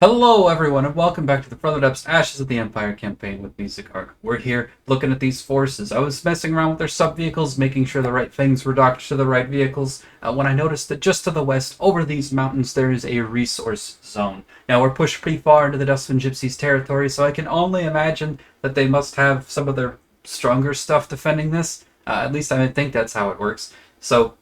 Hello everyone and welcome back to the Further Depths Ashes of the Empire campaign with Music Arc. We're here looking at these forces. I was messing around with their sub-vehicles, making sure the right things were docked to the right vehicles, when I noticed that just to the west, over these mountains, there is a resource zone. Now we're pushed pretty far into the Dustwind Gypsies territory, so I can only imagine that they must have some of their stronger stuff defending this. At least I think that's how it works. So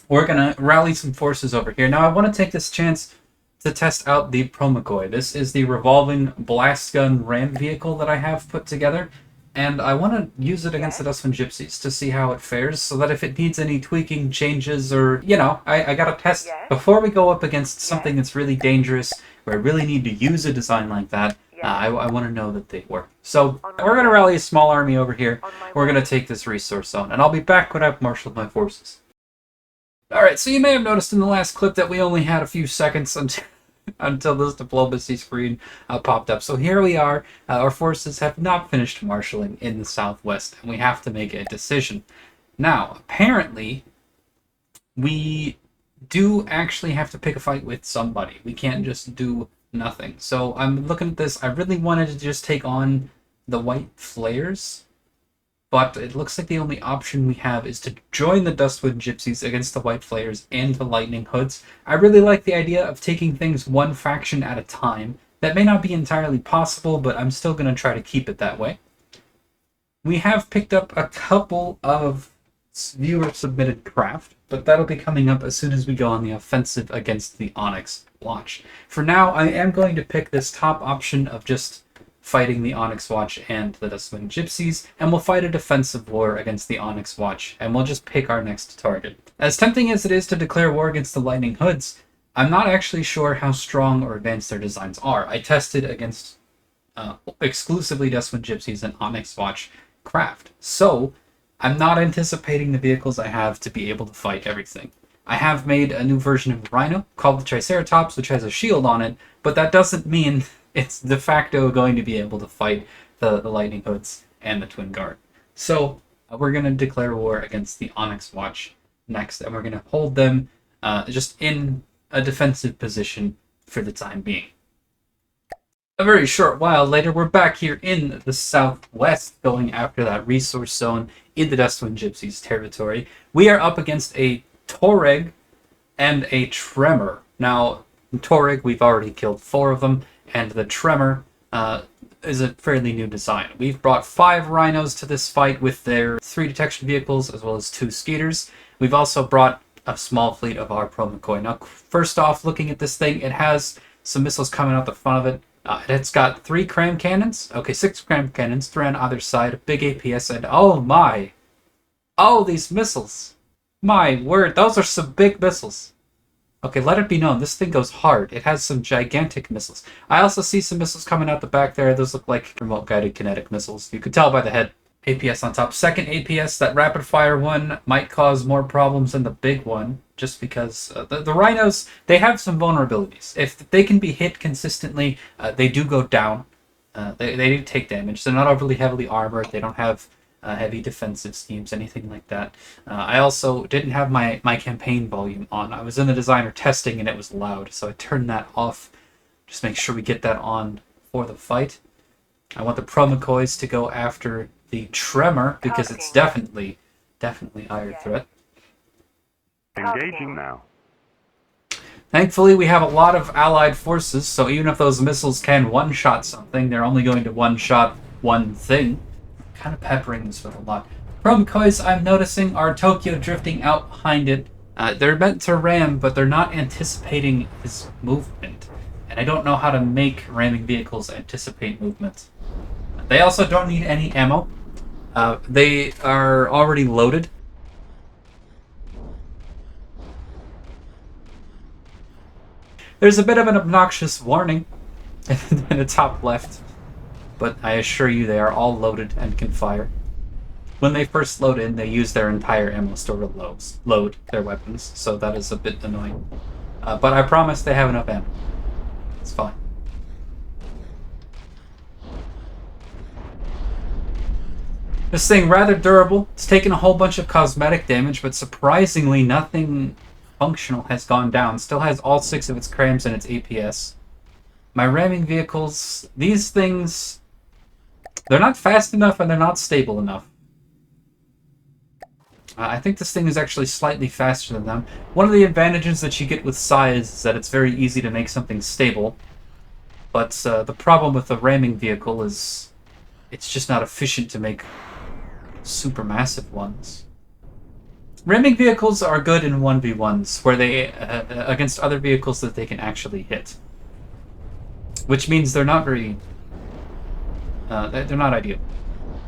we're gonna rally some forces over here. Now I want to take this chance to test out the Promachoi. This is the revolving blast gun ram vehicle that I have put together, and I want to use it against the Dustwind Gypsies to see how it fares, so that if it needs any tweaking, changes, or, I gotta test before we go up against something that's really dangerous, where I really need to use a design like that. I want to know that they work. So we're going to rally a small army over here. We're going to take this resource zone, and I'll be back when I've marshaled my forces. Alright, so you may have noticed in the last clip that we only had a few seconds until this diplomacy screen popped up. So here we are. Our forces have not finished marshalling in the southwest, and we have to make a decision. Now, apparently, we do actually have to pick a fight with somebody. We can't just do nothing. So I'm looking at this. I really wanted to just take on the white flares, but it looks like the only option we have is to join the Dustwind Gypsies against the White Flares and the Lightning Hoods. I really like the idea of taking things one faction at a time. That may not be entirely possible, but I'm still going to try to keep it that way. We have picked up a couple of viewer-submitted craft, but that'll be coming up as soon as we go on the offensive against the Onyx Watch. For now, I am going to pick this top option of just fighting the Onyx Watch and the Dustwind Gypsies, and we'll fight a defensive war against the Onyx Watch, and we'll just pick our next target. As tempting as it is to declare war against the Lightning Hoods, I'm not actually sure how strong or advanced their designs are. I tested against exclusively Dustwind Gypsies and Onyx Watch craft, so I'm not anticipating the vehicles I have to be able to fight everything. I have made a new version of the Rhino called the Triceratops, which has a shield on it, but that doesn't mean it's de facto going to be able to fight the Lightning Hoods and the Twin Guard. So we're going to declare war against the Onyx Watch next, and we're going to hold them just in a defensive position for the time being. A very short while later, we're back here in the southwest, going after that resource zone in the Dustwind Gypsies territory. We are up against a Toreg and a Tremor. Now, Toreg, we've already killed 4 of them, and the Tremor is a fairly new design. We've brought 5 Rhinos to this fight with their 3 detection vehicles as well as 2 Skeeters. We've also brought a small fleet of our Promachoi. Now, first off, looking at this thing, it has some missiles coming out the front of it. It's got 3 cram cannons. Okay, 6 cram cannons, 3 on either side, a big APS, and oh my! Oh, these missiles! My word, those are some big missiles. Okay, let it be known, this thing goes hard. It has some gigantic missiles. I also see some missiles coming out the back there. Those look like remote-guided kinetic missiles. You could tell by the head. APS on top. Second APS, that rapid-fire one, might cause more problems than the big one, just because the Rhinos, they have some vulnerabilities. If they can be hit consistently, they do go down. They do take damage. They're not overly heavily armored. They don't have heavy defensive schemes, anything like that. I also didn't have my campaign volume on. I was in the designer testing and it was loud, so I turned that off. Just make sure we get that on for the fight. I want the Promachois to go after the Tremor because it's definitely higher threat. Engaging now. Thankfully, we have a lot of allied forces, so even if those missiles can one-shot something, they're only going to one-shot one thing. Kind of peppering this with a lot. Promachois, I'm noticing, are Tokyo drifting out behind it. They're meant to ram, but they're not anticipating his movement. And I don't know how to make ramming vehicles anticipate movement. They also don't need any ammo. They are already loaded. There's a bit of an obnoxious warning in the top left, but I assure you they are all loaded and can fire. When they first load in, they use their entire ammo store to load their weapons, so that is a bit annoying. But I promise they have enough ammo. It's fine. This thing, rather durable. It's taken a whole bunch of cosmetic damage, but surprisingly nothing functional has gone down. Still has all 6 of its crams and its APS. My ramming vehicles, these things, they're not fast enough and they're not stable enough. I think this thing is actually slightly faster than them. One of the advantages that you get with size is that it's very easy to make something stable. But the problem with the ramming vehicle is it's just not efficient to make super massive ones. Ramming vehicles are good in 1v1s, where they against other vehicles that they can actually hit. Which means they're not very... they're not ideal.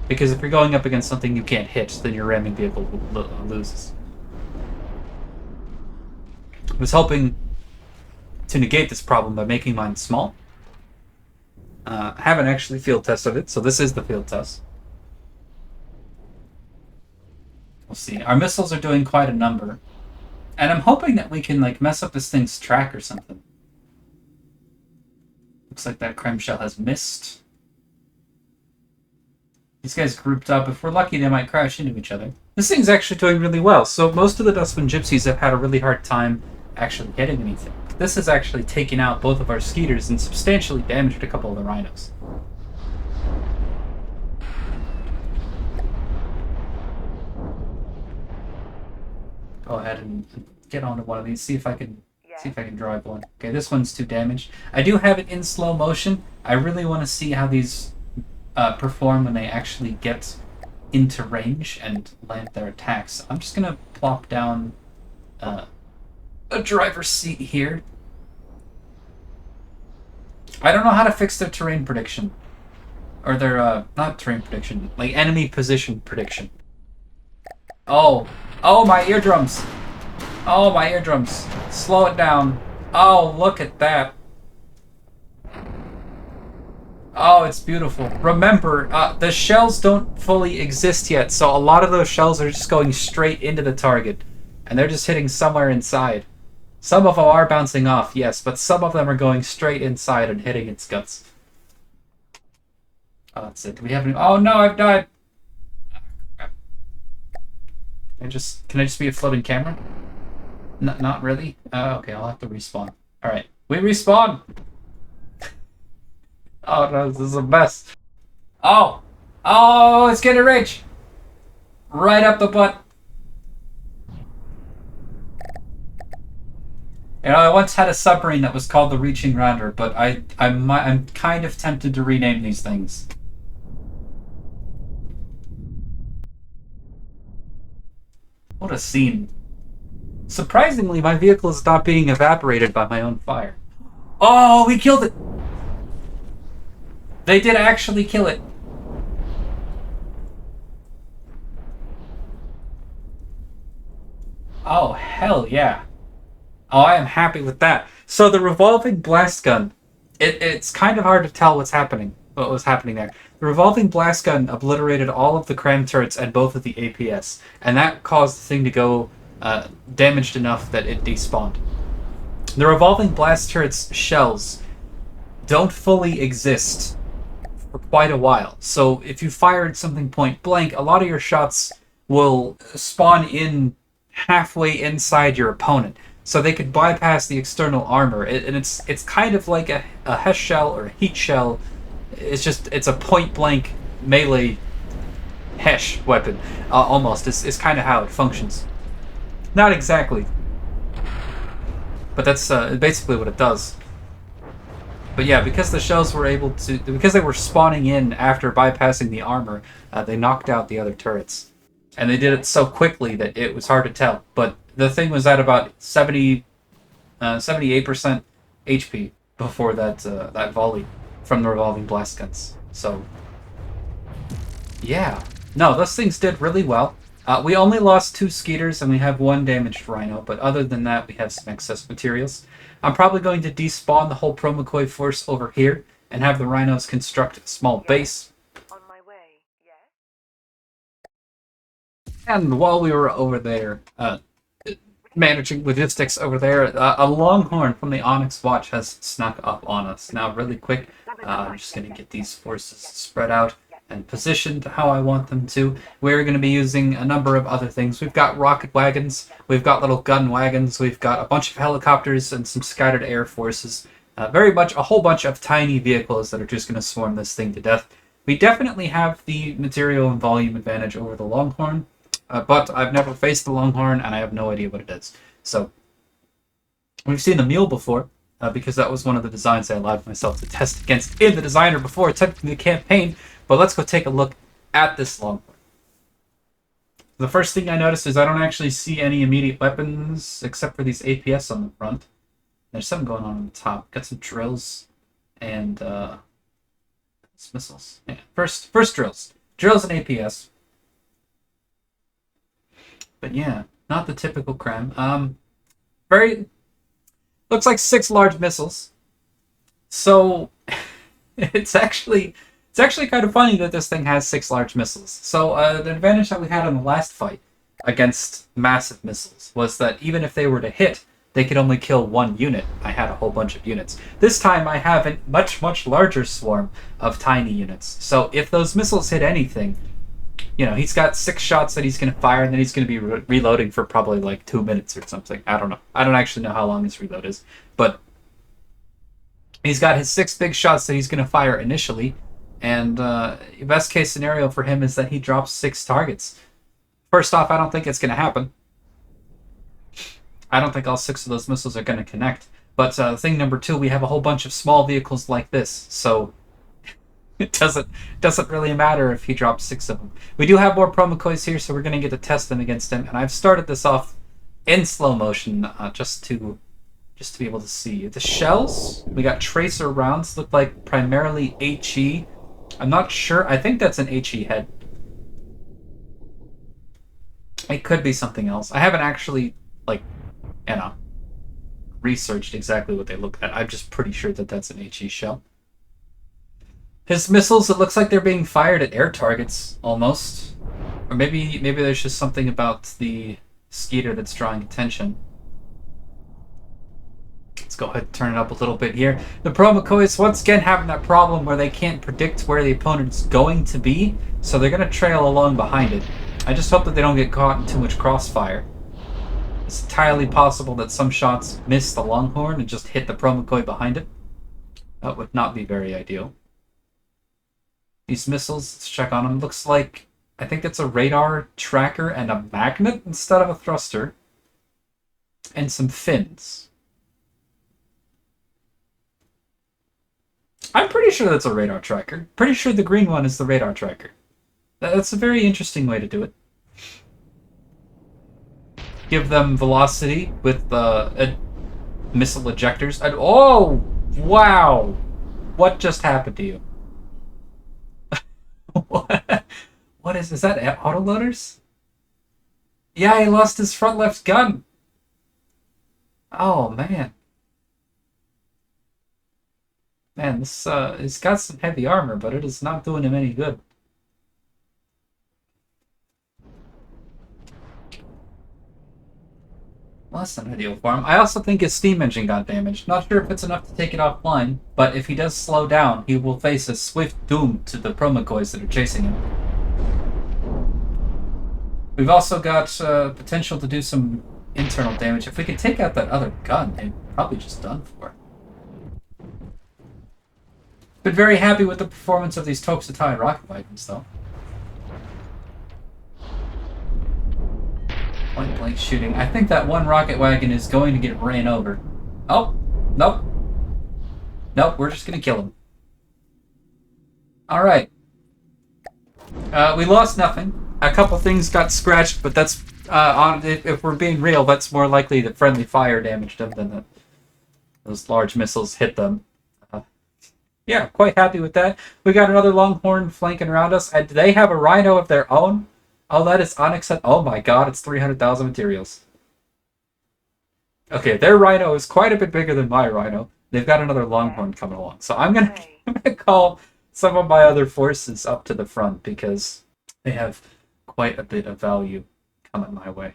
Because if you're going up against something you can't hit, then your ramming vehicle loses. I was hoping to negate this problem by making mine small. Haven't actually field tested it, so this is the field test. We'll see. Our missiles are doing quite a number. And I'm hoping that we can like mess up this thing's track or something. Looks like that creme shell has missed. These guys grouped up. If we're lucky, they might crash into each other. This thing's actually doing really well. So most of the Dustman Gypsies have had a really hard time actually hitting anything. This has actually taken out both of our Skeeters and substantially damaged a couple of the Rhinos. Go ahead and get onto one of these. See if I can drive one. Okay, this one's too damaged. I do have it in slow motion. I really want to see how these perform when they actually get into range and land their attacks. I'm just gonna plop down a driver's seat here. I don't know how to fix their terrain prediction. Or their, not terrain prediction, like enemy position prediction. Oh, my eardrums! Oh, my eardrums. Slow it down. Oh, look at that. Oh, it's beautiful. Remember, the shells don't fully exist yet, so a lot of those shells are just going straight into the target. And they're just hitting somewhere inside. Some of them are bouncing off, yes, but some of them are going straight inside and hitting its guts. Oh, that's it. Do we have any... Oh no, I've died! Can I just be a floating camera? Not really? Okay, I'll have to respawn. Alright, we respawn! Oh no, this is a mess. Oh! Oh, it's getting rich! Right up the butt. You know, I once had a submarine that was called the Reaching Rounder, but I'm kind of tempted to rename these things. What a scene. Surprisingly, my vehicle is not being evaporated by my own fire. Oh, we killed it! They did actually kill it. Oh, hell yeah. Oh, I am happy with that. So the revolving blast gun, it's kind of hard to tell what was happening there. The revolving blast gun obliterated all of the cram turrets and both of the APS, and that caused the thing to go damaged enough that it despawned. The revolving blast turret's shells don't fully exist for quite a while, so if you fired something point blank, a lot of your shots will spawn in halfway inside your opponent, so they could bypass the external armor. And it's kind of like a HESH shell or a heat shell. It's a point blank melee HESH weapon, almost. It's kind of how it functions. Not exactly, but that's basically what it does. But yeah, because the shells were because they were spawning in after bypassing the armor, they knocked out the other turrets. And they did it so quickly that it was hard to tell. But the thing was at about 78% HP before that volley from the revolving blast guns. So, yeah. No, those things did really well. We only lost 2 Skeeters and we have 1 damaged Rhino, but other than that, we have some excess materials. I'm probably going to despawn the whole Promachoi force over here and have the Rhinos construct a small base. On my way, yes? And while we were over there, managing logistics over there, a Longhorn from the Onyx watch has snuck up on us. Now, really quick, I'm just going to get these forces spread out and positioned how I want them to. We're going to be using a number of other things. We've got rocket wagons, we've got little gun wagons, we've got a bunch of helicopters and some scattered air forces. Very much a whole bunch of tiny vehicles that are just going to swarm this thing to death. We definitely have the material and volume advantage over the Longhorn, but I've never faced the Longhorn, and I have no idea what it is. So, we've seen the Mule before, because that was one of the designs I allowed myself to test against in the designer before attempting the campaign, but let's go take a look at this Longhorn. The first thing I noticed is I don't actually see any immediate weapons except for these APS on the front. There's something going on the top. Got some drills and missiles. Yeah, first drills. Drills and APS. But yeah, not the typical creme. Very looks like 6 large missiles. So it's actually kind of funny that this thing has 6 large missiles. So the advantage that we had in the last fight against massive missiles was that even if they were to hit, they could only kill 1 unit. I had a whole bunch of units. This time I have a much, much larger swarm of tiny units. So if those missiles hit anything, you know, he's got 6 shots that he's going to fire, and then he's going to be reloading for probably like 2 minutes or something. I don't know. I don't actually know how long his reload is. But he's got his 6 big shots that he's going to fire initially. And best case scenario for him is that he drops 6 targets. First off, I don't think it's going to happen. I don't think all 6 of those missiles are going to connect. But thing number 2, we have a whole bunch of small vehicles like this. So it doesn't really matter if he drops 6 of them. We do have more Promachois here, so we're going to get to test them against him. And I've started this off in slow motion just to be able to see. The shells, we got tracer rounds, look like primarily HE. I'm not sure. I think that's an HE head. It could be something else. I haven't actually, researched exactly what they look at. I'm just pretty sure that that's an HE shell. His missiles, it looks like they're being fired at air targets, almost. Or maybe there's just something about the Skeeter that's drawing attention. Let's go ahead and turn it up a little bit here. The Promachois, once again, having that problem where they can't predict where the opponent's going to be, so they're going to trail along behind it. I just hope that they don't get caught in too much crossfire. It's entirely possible that some shots miss the Longhorn and just hit the Promachoi behind it. That would not be very ideal. These missiles, let's check on them. Looks like, I think it's a radar tracker and a magnet instead of a thruster. And some fins. I'm pretty sure that's a radar tracker. Pretty sure the green one is the radar tracker. That's a very interesting way to do it. Give them velocity with missile ejectors. Oh, wow! What just happened to you? What is that? Autoloaders? Yeah, he lost his front left gun. Oh man. Man, this he's got some heavy armor, but it is not doing him any good. Well, that's not ideal for him. I also think his steam engine got damaged. Not sure if it's enough to take it offline, but if he does slow down, he will face a swift doom to the Promachois that are chasing him. We've also got potential to do some internal damage. If we could take out that other gun, they're probably just done for. Been very happy with the performance of these Tokusatai rocket wagons, though. Point blank shooting. I think that one rocket wagon is going to get ran over. Oh, nope. Nope, we're just going to kill him. Alright. We lost nothing. A couple things got scratched, but that's, if we're being real, that's more likely that friendly fire damaged them than that those large missiles hit them. Yeah, quite happy with that. We got another Longhorn flanking around us. And do they have a Rhino of their own? Oh, that is Onyx. Oh my god, it's 300,000 materials. Okay, their Rhino is quite a bit bigger than my Rhino. They've got another Longhorn coming along. So I'm gonna call some of my other forces up to the front because they have quite a bit of value coming my way.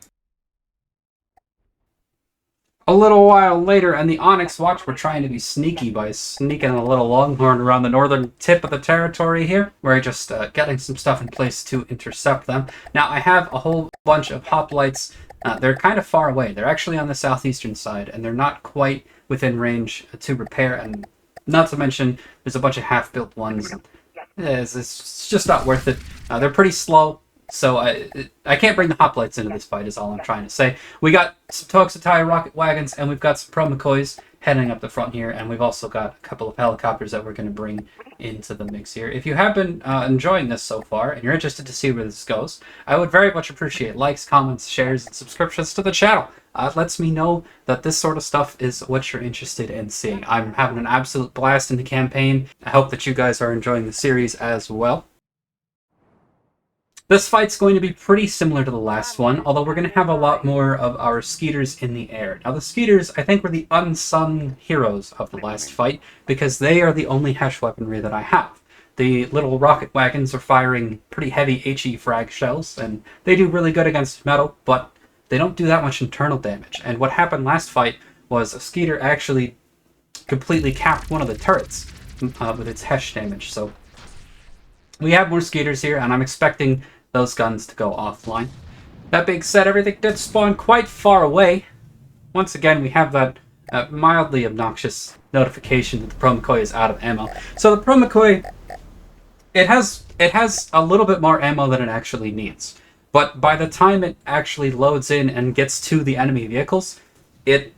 A little while later, and the Onyx Watch were trying to be sneaky by sneaking a little Longhorn around the northern tip of the territory here. We're just getting some stuff in place to intercept them. Now, I have a whole bunch of hoplites They're kind of far away. They're actually on the southeastern side, and they're not quite within range to repair, and not to mention there's a bunch of half-built ones. It's just not worth it. They're pretty slow, so I can't bring the hoplites into this fight is all I'm trying to say. We got some Toxotai rocket wagons, and we've got some Promachois heading up the front here, and we've also got a couple of helicopters that we're going to bring into the mix here. If you have been enjoying this so far, and you're interested to see where this goes, I would very much appreciate likes, comments, shares, and subscriptions to the channel. It lets me know that this sort of stuff is what you're interested in seeing. I'm having an absolute blast in the campaign. I hope that you guys are enjoying the series as well. This fight's going to be pretty similar to the last one, although we're going to have a lot more of our Skeeters in the air. Now, the Skeeters, I think, were the unsung heroes of the last fight, because they are the only Hesh weaponry that I have. The little rocket wagons are firing pretty heavy HE frag shells, and they do really good against metal, but they don't do that much internal damage. And what happened last fight was a Skeeter actually completely capped one of the turrets with its Hesh damage. So we have more Skeeters here, and I'm expecting those guns to go offline. That being said, everything did spawn quite far away. Once again, we have that mildly obnoxious notification that the Promachoi is out of ammo. So the Promachoi, it has a little bit more ammo than it actually needs. But by the time it actually loads in and gets to the enemy vehicles, it's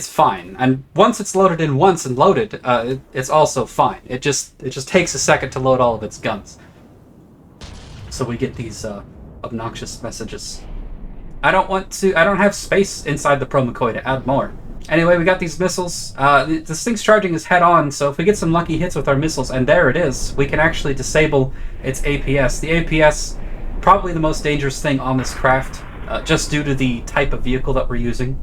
fine. And once it's loaded in once and loaded, it's also fine. It just takes a second to load all of its guns. So we get these obnoxious messages. I don't have space inside the Promachoi to add more. Anyway, we got these missiles. This thing's charging us head on, so if we get some lucky hits with our missiles, and there it is, we can actually disable its APS. The APS, probably the most dangerous thing on this craft, just due to the type of vehicle that we're using.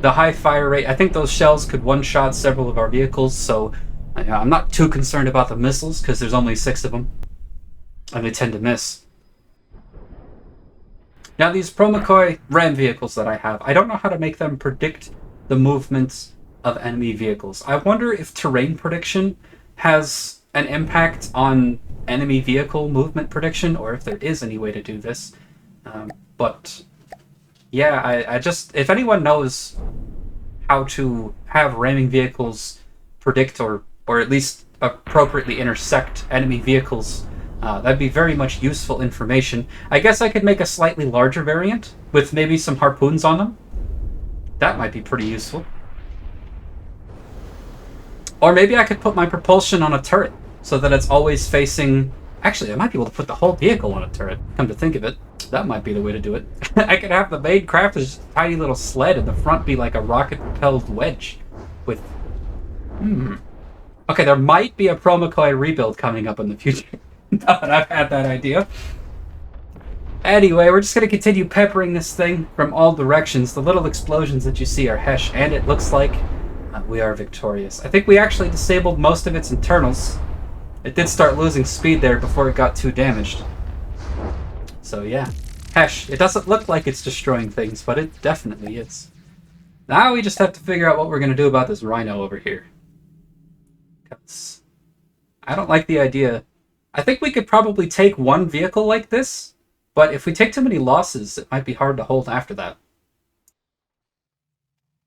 The high fire rate, I think those shells could one-shot several of our vehicles, so I'm not too concerned about the missiles, because there's only 6 of them. And they tend to miss. Now, these Promachoi ram vehicles that I have, I don't know how to make them predict the movements of enemy vehicles. I wonder if terrain prediction has an impact on enemy vehicle movement prediction, or if there is any way to do this. But yeah, I just, if anyone knows how to have ramming vehicles predict or at least appropriately intersect enemy vehicles, that'd be very much useful information. I guess I could make a slightly larger variant with maybe some harpoons on them. That might be pretty useful. Or maybe I could put my propulsion on a turret so that it's always facing... Actually, I might be able to put the whole vehicle on a turret, come to think of it. That might be the way to do it. I could have the main craft as a tiny little sled and the front be like a rocket-propelled wedge with... Okay, there might be a Promachoi rebuild coming up in the future. Now that I've had that idea. Anyway, we're just going to continue peppering this thing from all directions. The little explosions that you see are Hesh, and it looks like we are victorious. I think we actually disabled most of its internals. It did start losing speed there before it got too damaged. So yeah, Hesh. It doesn't look like it's destroying things, but it definitely is. Now we just have to figure out what we're going to do about this Rhino over here. 'Cause I don't like the idea. I think we could probably take one vehicle like this, but if we take too many losses, it might be hard to hold after that.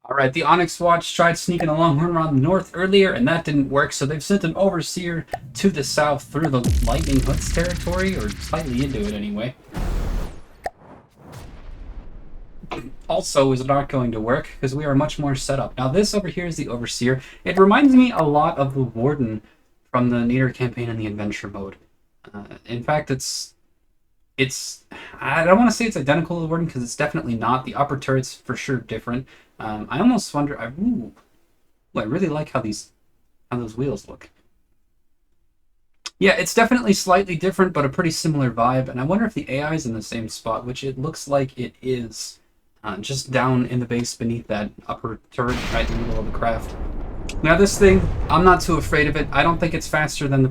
Alright, the Onyx Watch tried sneaking along around the north earlier, and that didn't work, so they've sent an overseer to the south through the Lightning Hoods territory, or slightly into it anyway. Also is not going to work, because we are much more set up. Now this over here is the overseer. It reminds me a lot of the Warden from the Neater campaign in the adventure mode. In fact, it's I don't want to say it's identical to the Warden because it's definitely not. The upper turret's for sure different. I almost wonder. I really like how those wheels look. Yeah, it's definitely slightly different, but a pretty similar vibe. And I wonder if the AI is in the same spot, which it looks like it is, just down in the base beneath that upper turret, right in the middle of the craft. Now this thing, I'm not too afraid of it. I don't think it's faster than the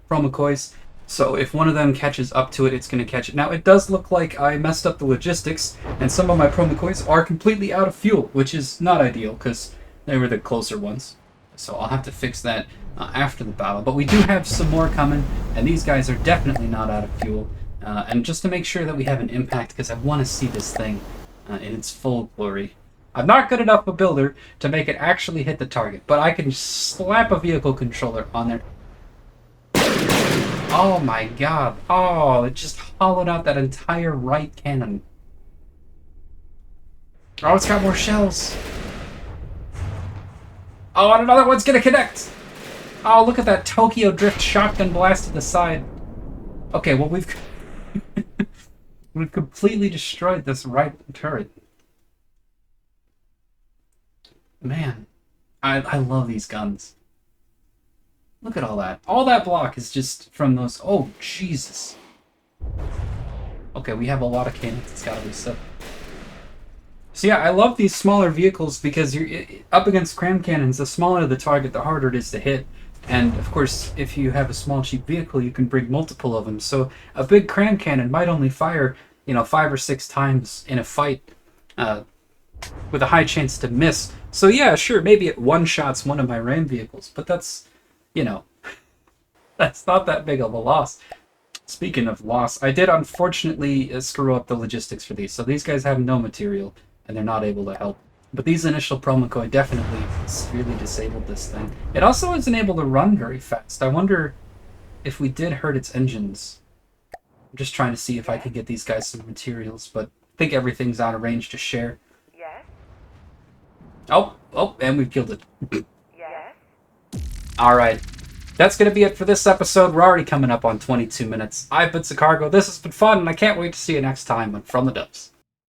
Promachois, so if one of them catches up to it, it's going to catch it. Now it does look like I messed up the logistics, and some of my Promachois are completely out of fuel, which is not ideal, because they were the closer ones. So I'll have to fix that after the battle. But we do have some more coming, and these guys are definitely not out of fuel. and just to make sure that we have an impact, because I want to see this thing in its full glory. I'm not good enough a builder to make it actually hit the target, but I can slap a vehicle controller on there. Oh my god. Oh, it just hollowed out that entire right cannon. Oh, it's got more shells. Oh, and another one's gonna connect. Oh, look at that Tokyo Drift shotgun blast to the side. Okay, well, we've completely destroyed this right turret. Man, I love these guns. Look at all that. All that block is just from those... Oh, Jesus. Okay, we have a lot of cannons. It's gotta reset. So yeah, I love these smaller vehicles because you're up against cram cannons. The smaller the target, the harder it is to hit. And of course, if you have a small, cheap vehicle, you can bring multiple of them. So a big cram cannon might only fire, 5 or 6 times in a fight, with a high chance to miss. So yeah, sure, maybe it one-shots one of my ram vehicles, but that's, that's not that big of a loss. Speaking of loss, I did unfortunately screw up the logistics for these. So these guys have no material, and they're not able to help. But these initial Promachoi definitely severely disabled this thing. It also isn't able to run very fast. I wonder if we did hurt its engines. I'm just trying to see if I can get these guys some materials, but I think everything's out of range to share. Yes. Oh, and we've killed it. Yes. Alright. That's going to be it for this episode. We're already coming up on 22 minutes. I've been Sicargo. This has been fun, and I can't wait to see you next time on From the Dubs.